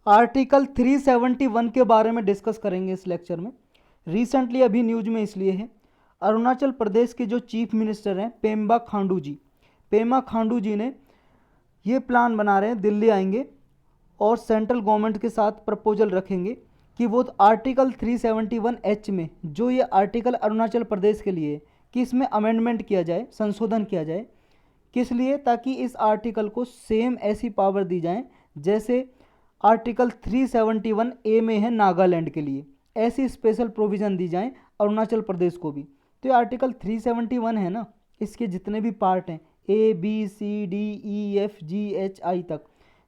Article 371 के बारे में डिस्कस करेंगे इस लेक्चर में। रिसेंटली अभी न्यूज में इसलिए है, अरुणाचल प्रदेश के जो चीफ मिनिस्टर हैं पेमा खांडू जी ने ये प्लान बना रहे हैं, दिल्ली आएंगे और सेंट्रल गवर्नमेंट के साथ प्रपोजल रखेंगे कि वो आर्टिकल 371H में जो ये आर्टिकल अरुणाचल प्रदेश के लिए कि इसमें अमेंडमेंट किया जाए, संशोधन किया जाए। किस लिए? ताकि इस आर्टिकल को सेम ऐसी पावर दी जाए जैसे आर्टिकल 371A में है नागालैंड के लिए, ऐसी स्पेशल प्रोविज़न दी जाए अरुणाचल प्रदेश को भी। तो ये आर्टिकल 371 है ना, इसके जितने भी पार्ट हैं ABCDEFGHI तक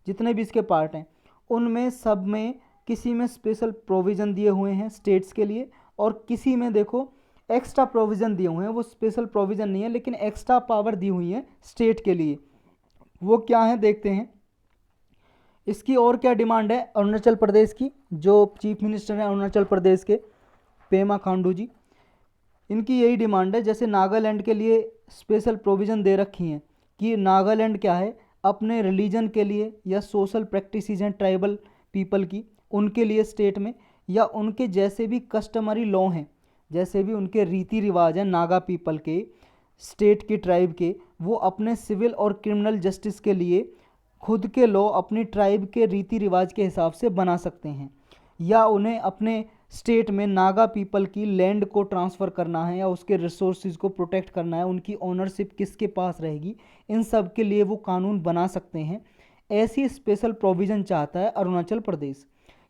जितने भी इसके पार्ट हैं उनमें सब में किसी में स्पेशल प्रोविज़न दिए हुए हैं स्टेट्स के लिए और किसी में देखो एक्स्ट्रा प्रोविज़न दिए हुए हैं, वो स्पेशल प्रोविज़न नहीं है लेकिन एक्स्ट्रा पावर दी हुई है स्टेट के लिए। वो क्या है देखते हैं। इसकी और क्या डिमांड है अरुणाचल प्रदेश की? जो चीफ मिनिस्टर हैं अरुणाचल प्रदेश के पेमा खांडू जी, इनकी यही डिमांड है जैसे नागालैंड के लिए स्पेशल प्रोविज़न दे रखी हैं कि नागालैंड क्या है अपने रिलीजन के लिए या सोशल प्रैक्टिसेस हैं ट्राइबल पीपल की, उनके लिए स्टेट में या उनके जैसे भी कस्टमरी लॉ हैं, जैसे भी उनके रीति रिवाज हैं नागा पीपल के, स्टेट की ट्राइब के, वो अपने सिविल और क्रिमिनल जस्टिस के लिए खुद के लॉ अपनी ट्राइब के रीति रिवाज के हिसाब से बना सकते हैं, या उन्हें अपने स्टेट में नागा पीपल की लैंड को ट्रांसफ़र करना है या उसके रिसोर्सेज को प्रोटेक्ट करना है, उनकी ओनरशिप किसके पास रहेगी, इन सब के लिए वो कानून बना सकते हैं। ऐसी स्पेशल प्रोविज़न चाहता है अरुणाचल प्रदेश।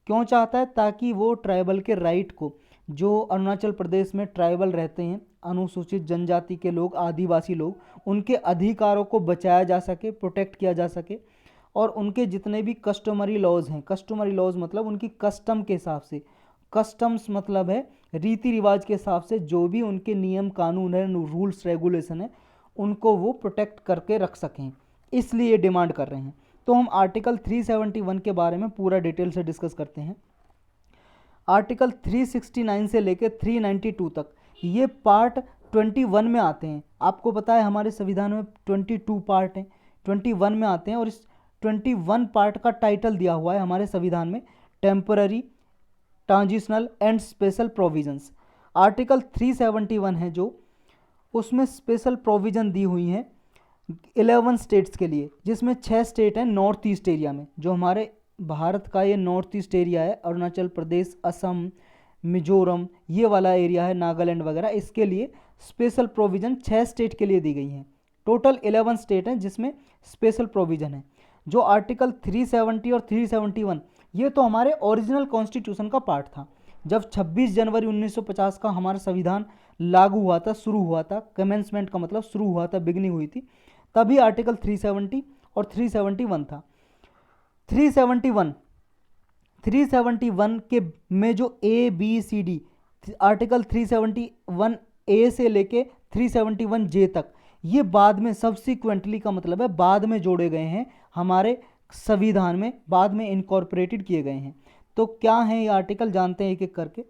क्यों चाहता है? ताकि वो ट्राइबल के राइट को, जो अरुणाचल प्रदेश में ट्राइबल रहते हैं अनुसूचित जनजाति के लोग, आदिवासी लोग, उनके अधिकारों को बचाया जा सके, प्रोटेक्ट किया जा सके और उनके जितने भी कस्टमरी लॉज हैं, कस्टमरी लॉज मतलब उनकी कस्टम के हिसाब से, कस्टम्स मतलब है रीति रिवाज के हिसाब से जो भी उनके नियम कानून है, रूल्स रेगुलेशन है, उनको वो प्रोटेक्ट करके रख सकें, इसलिए डिमांड कर रहे हैं। तो हम आर्टिकल 371 के बारे में पूरा डिटेल से डिस्कस करते हैं। आर्टिकल 369 से लेकर 392 तक ये पार्ट 21 में आते हैं। आपको पता है हमारे संविधान में 22 पार्ट हैं, 21 में आते हैं और इस 21 पार्ट का टाइटल दिया हुआ है हमारे संविधान में temporary, transitional and special provisions. Article 371 है जो, उसमें स्पेशल प्रोविज़न दी हुई हैं 11 स्टेट्स के लिए, जिसमें 6 स्टेट हैं नॉर्थ ईस्ट एरिया में, जो हमारे भारत का ये नॉर्थ ईस्ट एरिया है, अरुणाचल प्रदेश, असम, मिजोरम, ये वाला एरिया है, नागालैंड वगैरह, इसके लिए स्पेशल प्रोविज़न 6 स्टेट के लिए दी गई हैं। टोटल 11 स्टेट हैं जिसमें स्पेशल प्रोविज़न है। जो आर्टिकल 370 और 371 ये तो हमारे ओरिजिनल कॉन्स्टिट्यूशन का पार्ट था। जब 26 जनवरी 1950 का हमारा संविधान लागू हुआ था, शुरू हुआ था, कमेंसमेंट का मतलब शुरू हुआ था, बिगनिंग हुई थी, तभी आर्टिकल 370 और 371 था। 371 के में जो ABCD आर्टिकल 371A से लेके 371J तक ये बाद में सब्सिक्वेंटली का मतलब है बाद में जोड़े गए हैं हमारे संविधान में, बाद में इनकॉर्पोरेटेड किए गए हैं। तो क्या है ये आर्टिकल जानते हैं एक एक करके।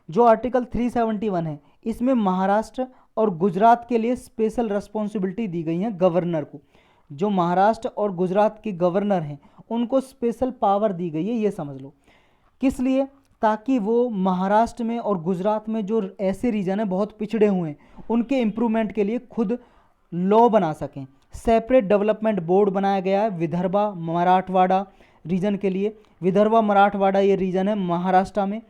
जो आर्टिकल 371 है इसमें महाराष्ट्र और गुजरात के लिए स्पेशल रिस्पॉन्सिबिलिटी दी गई है गवर्नर को। जो महाराष्ट्र और गुजरात के गवर्नर हैं उनको स्पेशल पावर दी गई है, ये समझ लो। किस लिए? ताकि वो महाराष्ट्र में और गुजरात में जो ऐसे रीजन है बहुत पिछड़े हुए हैं उनके इम्प्रूवमेंट के लिए खुद लॉ बना सकें। सेपरेट डेवलपमेंट बोर्ड बनाया गया है विदर्भा मराठवाड़ा रीजन के लिए। विदर्भा मराठवाड़ा ये रीजन है महाराष्ट्र में,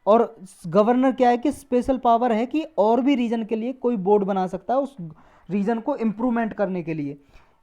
और गवर्नर क्या है कि स्पेशल पावर है कि और भी रीजन के लिए कोई बोर्ड बना सकता है उस रीजन को इम्प्रूवमेंट करने के लिए।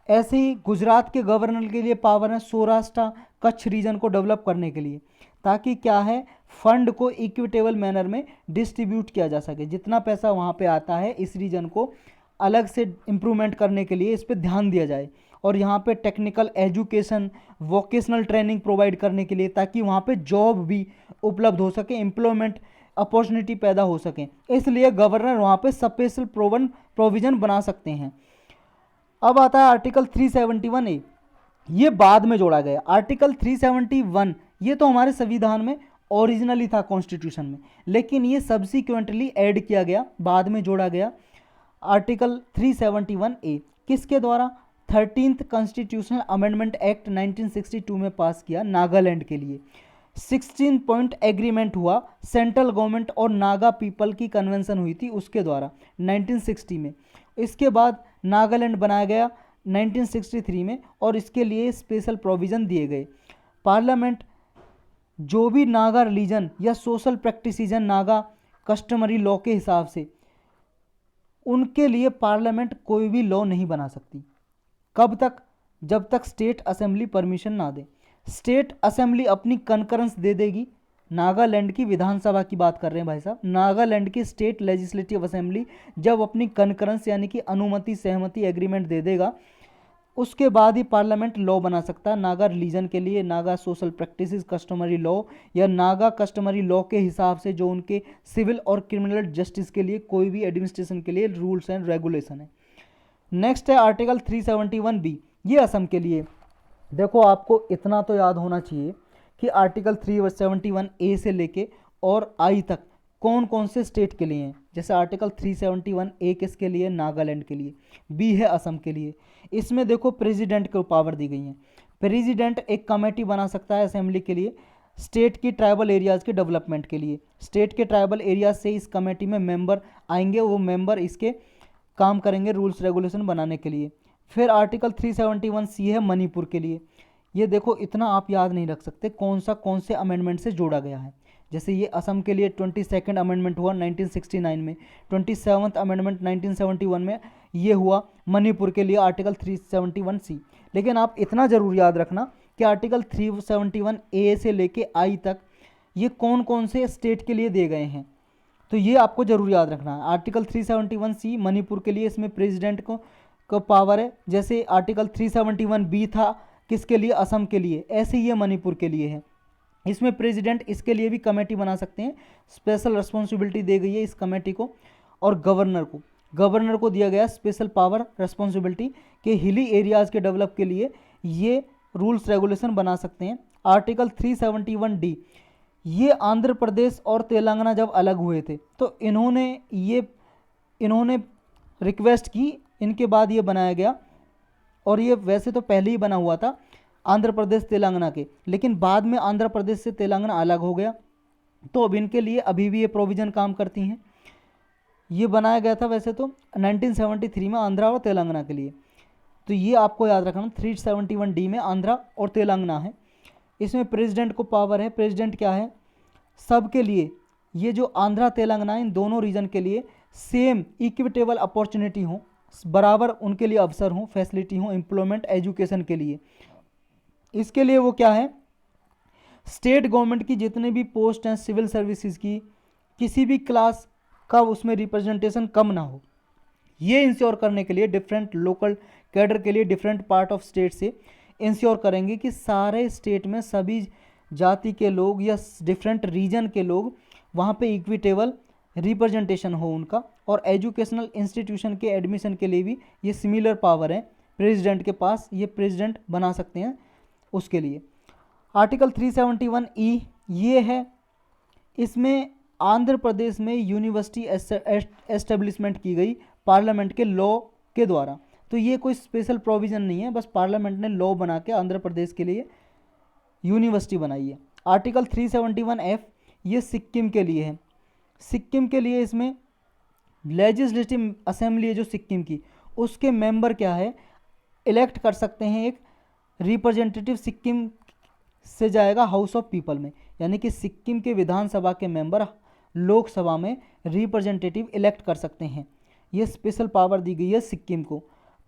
ऐसे ही गुजरात के गवर्नर के लिए पावर है सौराष्ट्र कच्छ रीजन को डेवलप करने के लिए, ताकि क्या है फंड को इक्विटेबल मैनर में डिस्ट्रीब्यूट किया जा सके। जितना पैसा वहाँ पे आता है इस रीजन को अलग से इम्प्रूवमेंट करने के लिए इस पर ध्यान दिया जाए, और यहाँ पे technical education, vocational training provide करने के लिए, ताकि वहाँ पे जॉब भी उपलब्ध हो सके, एम्प्लॉयमेंट अपॉर्चुनिटी पैदा हो सके, इसलिए गवर्नर वहाँ पे स्पेशल प्रोविज़न बना सकते हैं। अब आता है आर्टिकल 371A, ये बाद में जोड़ा गया। आर्टिकल 371 ये तो हमारे संविधान में ओरिजिनली था कॉन्स्टिट्यूशन में, लेकिन ये सब्सिक्वेंटली ऐड किया गया, बाद में जोड़ा गया। आर्टिकल 371A किसके द्वारा? 13th कॉन्स्टिट्यूशनल अमेंडमेंट एक्ट 1962 में पास किया नागालैंड के लिए। 16 पॉइंट एग्रीमेंट हुआ सेंट्रल गवर्नमेंट और नागा पीपल की कन्वेंशन हुई थी उसके द्वारा 1960 में। इसके बाद नागालैंड बनाया गया 1963 में और इसके लिए स्पेशल प्रोविज़न दिए गए। पार्लियामेंट जो भी नागा रिलीजन या सोशल प्रैक्टिसिजन नागा कस्टमरी लॉ के हिसाब से उनके लिए पार्लियामेंट कोई भी लॉ नहीं बना सकती। कब तक? जब तक स्टेट असेंबली परमिशन ना दे। स्टेट असेंबली अपनी कंकरेंस दे देगी। नागालैंड की विधानसभा की बात कर रहे हैं भाई साहब, नागालैंड की स्टेट लेजिस्लेटिव असेंबली जब अपनी कंकरेंस यानी कि अनुमति सहमति एग्रीमेंट दे देगा उसके बाद ही पार्लियामेंट लॉ बना सकता है नागा रिलीजन के लिए, Naga social practices customary law या नागा कस्टमरी लॉ के हिसाब से जो उनके सिविल और क्रिमिनल जस्टिस के लिए कोई भी एडमिनिस्ट्रेशन के लिए रूल्स एंड रेगुलेशन है। नेक्स्ट है आर्टिकल 371B, ये असम के लिए। देखो आपको इतना तो याद होना चाहिए कि आर्टिकल 371A से लेके और आई तक कौन कौन से स्टेट के लिए हैं। जैसे आर्टिकल 371A किसके लिए? नागालैंड के लिए। बी है असम के लिए। इसमें देखो प्रेसिडेंट को पावर दी गई है। प्रेसिडेंट एक कमेटी बना सकता है असेंबली के लिए स्टेट की ट्राइबल एरियाज़ के डेवलपमेंट के लिए। स्टेट के ट्राइबल एरियाज से इस कमेटी में मेंबर आएंगे, वो मेंबर इसके काम करेंगे रूल्स रेगुलेशन बनाने के लिए। फिर आर्टिकल 371C है मणिपुर के लिए। ये देखो इतना आप याद नहीं रख सकते कौन से अमेंडमेंट से जोड़ा गया है। जैसे ये असम के लिए 22nd अमेंडमेंट हुआ 1969 में, 27th अमेंडमेंट 1971 में ये हुआ। मणिपुर के लिए आर्टिकल 371C। लेकिन आप इतना ज़रूर याद रखना कि आर्टिकल 371A से लेके आई तक ये कौन कौन से स्टेट के लिए दिए गए हैं, तो ये आपको ज़रूर याद रखना है। आर्टिकल 371C मणिपुर के लिए, इसमें प्रेसिडेंट को पावर है। जैसे आर्टिकल 371B था किसके लिए? असम के लिए। ऐसे ही ये मणिपुर के लिए है। इसमें प्रेसिडेंट इसके लिए भी कमेटी बना सकते हैं, स्पेशल रिस्पॉन्सिबिलिटी दी गई है इस कमेटी को। और गवर्नर को दिया गया स्पेशल पावर रिस्पॉन्सिबिलिटी कि हिली एरियाज़ के डेवलप के लिए ये रूल्स रेगुलेशन बना सकते हैं। आर्टिकल 371D, ये आंध्र प्रदेश और तेलंगाना जब अलग हुए थे तो इन्होंने रिक्वेस्ट की, इनके बाद ये बनाया गया। और ये वैसे तो पहले ही बना हुआ था आंध्र प्रदेश तेलंगाना के, लेकिन बाद में आंध्र प्रदेश से तेलंगाना अलग हो गया तो अब इनके लिए अभी भी ये प्रोविज़न काम करती हैं। ये बनाया गया था वैसे तो 1973 में आंध्रा और तेलंगाना के लिए। तो ये आपको याद रखना 371D में आंध्रा और तेलंगाना है। इसमें प्रेसिडेंट को पावर है। प्रेसिडेंट क्या है? सबके लिए, ये जो आंध्रा तेलंगाना इन दोनों रीजन के लिए सेम इक्विटेबल अपॉर्चुनिटी हो, बराबर उनके लिए अवसर हो, फैसिलिटी हो एम्प्लॉयमेंट एजुकेशन के लिए। इसके लिए वो क्या है? स्टेट गवर्नमेंट की जितने भी पोस्ट हैं सिविल सर्विसेज की, किसी भी क्लास का उसमें रिप्रेजेंटेशन कम ना हो, ये इंश्योर करने के लिए डिफरेंट लोकल कैडर के लिए डिफरेंट पार्ट ऑफ स्टेट से इंश्योर करेंगे कि सारे स्टेट में सभी जाति के लोग या डिफरेंट रीजन के लोग वहाँ पे इक्विटेबल रिप्रेजेंटेशन हो उनका। और एजुकेशनल इंस्टीट्यूशन के एडमिशन के लिए भी ये सिमिलर पावर है प्रेसिडेंट के पास, ये प्रेसिडेंट बना सकते हैं उसके लिए। आर्टिकल 371E ये है, इसमें आंध्र प्रदेश में यूनिवर्सिटी एस्टेब्लिशमेंट की गई पार्लियामेंट के लॉ के द्वारा। तो ये कोई स्पेशल प्रोविज़न नहीं है, बस पार्लियामेंट ने लॉ बना के आंध्र प्रदेश के लिए यूनिवर्सिटी बनाई है। आर्टिकल 371F ये सिक्किम के लिए है। सिक्किम के लिए इसमें लेजिस्लेटिव असेंबली है जो सिक्किम की, उसके मेंबर क्या है? इलेक्ट कर सकते हैं एक रिप्रेजेंटेटिव सिक्किम से जाएगा हाउस ऑफ पीपल में, यानी कि सिक्किम के विधानसभा के मेंबर लोकसभा में रिप्रेजेंटेटिव इलेक्ट कर सकते हैं। ये स्पेशल पावर दी गई है सिक्किम को।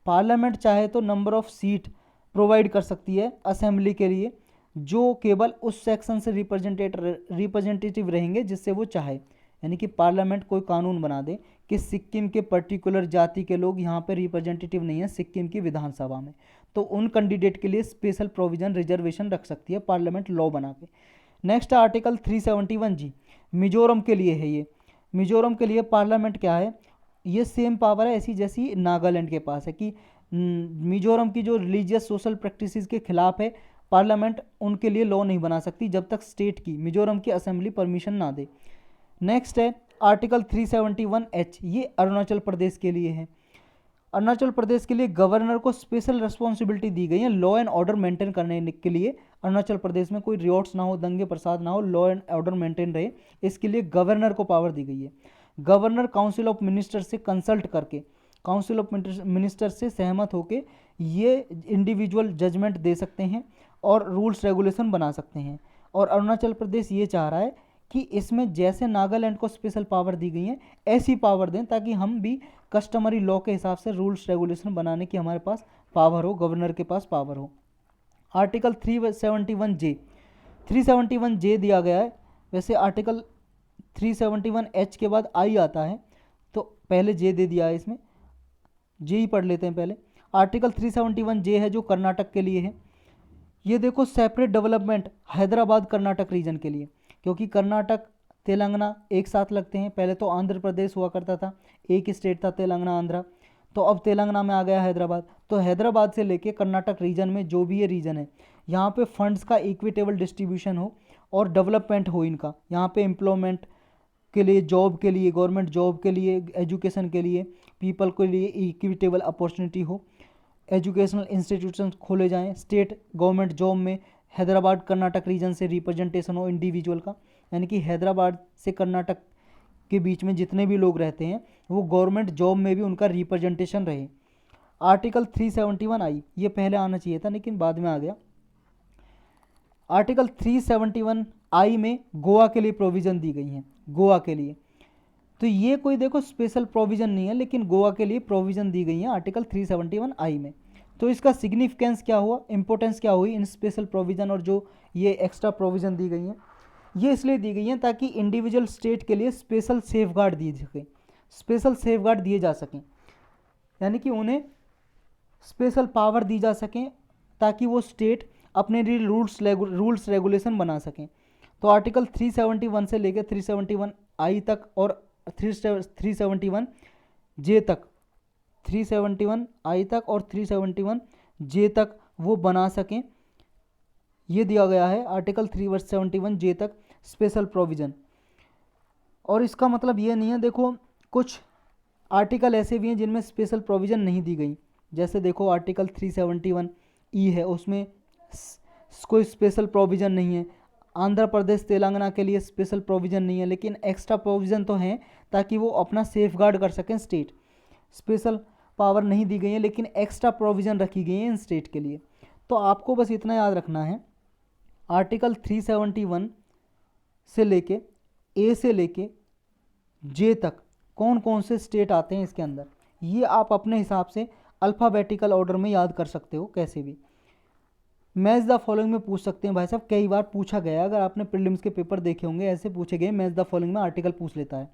पार्लियामेंट चाहे तो नंबर ऑफ सीट प्रोवाइड कर सकती है असेंबली के लिए, जो केवल उस सेक्शन से रिप्रेजेंटेटिव रहेंगे जिससे वो चाहे। यानी कि पार्लियामेंट कोई कानून बना दे कि सिक्किम के पर्टिकुलर जाति के लोग यहाँ पे रिप्रेजेंटेटिव नहीं है सिक्किम की विधानसभा में, तो उन कैंडिडेट के लिए स्पेशल प्रोविज़न रिजर्वेशन रख सकती है पार्लियामेंट लॉ बना के। नेक्स्ट आर्टिकल 371G मिजोरम के लिए है। ये मिजोरम के लिए पार्लियामेंट क्या है? ये सेम पावर है ऐसी जैसी नागालैंड के पास है कि मिजोरम की जो रिलीजियस सोशल प्रैक्टिसेस के खिलाफ है, पार्लियामेंट उनके लिए लॉ नहीं बना सकती जब तक स्टेट की मिजोरम की असेंबली परमिशन ना दे। नेक्स्ट है आर्टिकल 371H, ये अरुणाचल प्रदेश के लिए है। अरुणाचल प्रदेश के लिए गवर्नर को स्पेशल रिस्पॉन्सिबिलिटी दी गई है लॉ एंड ऑर्डर मेंटेन करने के लिए अरुणाचल प्रदेश में कोई रिवॉर्ड्स ना हो, दंगे प्रसाद ना हो, लॉ एंड ऑर्डर मेंटेन रहे, इसके लिए गवर्नर को पावर दी गई है। गवर्नर काउंसिल ऑफ मिनिस्टर से कंसल्ट करके, काउंसिल ऑफ मिनिस्टर से सहमत होकर ये इंडिविजुअल जजमेंट दे सकते हैं और रूल्स रेगुलेशन बना सकते हैं। और अरुणाचल प्रदेश ये चाह रहा है कि इसमें जैसे नागालैंड को स्पेशल पावर दी गई है ऐसी पावर दें, ताकि हम भी कस्टमरी लॉ के हिसाब से रूल्स रेगुलेशन बनाने की हमारे पास पावर हो, गवर्नर के पास पावर हो। आर्टिकल 371J, 371J दिया गया है। वैसे आर्टिकल 371H के बाद आई आता है, तो पहले जे दे दिया है, इसमें जे ही पढ़ लेते हैं पहले। आर्टिकल 371J है जो कर्नाटक के लिए है। ये देखो separate development Hyderabad Karnataka region के लिए, क्योंकि कर्नाटक तेलंगाना एक साथ लगते हैं। पहले तो आंध्र प्रदेश हुआ करता था, एक ही स्टेट था तेलंगाना आंध्रा, तो अब तेलंगाना में आ गया हैदराबाद। तो हैदराबाद से लेके कर्नाटक रीजन में जो भी ये रीजन है, यहाँ पे फंड्स का इक्विटेबल डिस्ट्रीब्यूशन हो और डेवलपमेंट हो इनका। यहाँ पे एम्प्लॉयमेंट के लिए, जॉब के लिए, गवर्नमेंट जॉब के लिए, एजुकेशन के लिए, पीपल के लिए इक्विटेबल अपॉर्चुनिटी हो, एजुकेशनल इंस्टीट्यूशन खोले जाएं, स्टेट गवर्नमेंट जॉब में हैदराबाद कर्नाटक रीजन से रिप्रेजेंटेशन हो इंडिविजुअल का, यानी कि हैदराबाद से कर्नाटक के बीच में जितने भी लोग रहते हैं वो गवर्नमेंट जॉब में भी उनका रिप्रेजेंटेशन रहे। आर्टिकल 371I ये पहले आना चाहिए था लेकिन बाद में आ गया। आर्टिकल 371I में गोवा के लिए प्रोविज़न दी गई हैं, गोवा के लिए। तो ये कोई देखो स्पेशल प्रोविज़न नहीं है, लेकिन गोवा के लिए प्रोविज़न दी गई है आर्टिकल 371I में। तो इसका सिग्निफिकेंस क्या हुआ, इंपॉर्टेंस क्या हुई इन स्पेशल प्रोविज़न और जो ये एक्स्ट्रा प्रोविज़न दी गई हैं? ये इसलिए दी गई हैं ताकि इंडिविजुअल स्टेट के लिए स्पेशल सेफगार्ड दिए सकें, स्पेशल सेफगार्ड दिए जा सकें, यानी कि उन्हें स्पेशल पावर दी जा सकें ताकि वो स्टेट अपने लिए रूल्स रेगुलेशन बना सकें। तो आर्टिकल 371 से लेकर 371I तक और 371J तक, 371I तक और 371J तक वो बना सकें, ये दिया गया है आर्टिकल 371J तक स्पेशल प्रोविज़न। और इसका मतलब ये नहीं है, देखो कुछ आर्टिकल ऐसे भी हैं जिनमें स्पेशल प्रोविज़न नहीं दी गई। जैसे देखो आर्टिकल 371E है, उसमें कोई स्पेशल प्रोविज़न नहीं है। आंध्र प्रदेश तेलंगाना के लिए स्पेशल प्रोविज़न नहीं है, लेकिन एक्स्ट्रा प्रोविज़न तो हैं ताकि वो अपना सेफगार्ड कर सकें स्टेट। स्पेशल पावर नहीं दी गई है लेकिन एक्स्ट्रा प्रोविज़न रखी गई है इन स्टेट के लिए। तो आपको बस इतना याद रखना है, आर्टिकल 371 से लेके ए से लेके जे तक कौन कौन से स्टेट आते हैं इसके अंदर, ये आप अपने हिसाब से अल्फ़ाबेटिकल ऑर्डर में याद कर सकते हो कैसे भी। मैच द फॉलोइंग में पूछ सकते हैं भाई साहब, कई बार पूछा गया, अगर आपने प्रीलिम्स के पेपर देखे होंगे ऐसे पूछे गए, मैच द फॉलोइंग में आर्टिकल पूछ लेता है।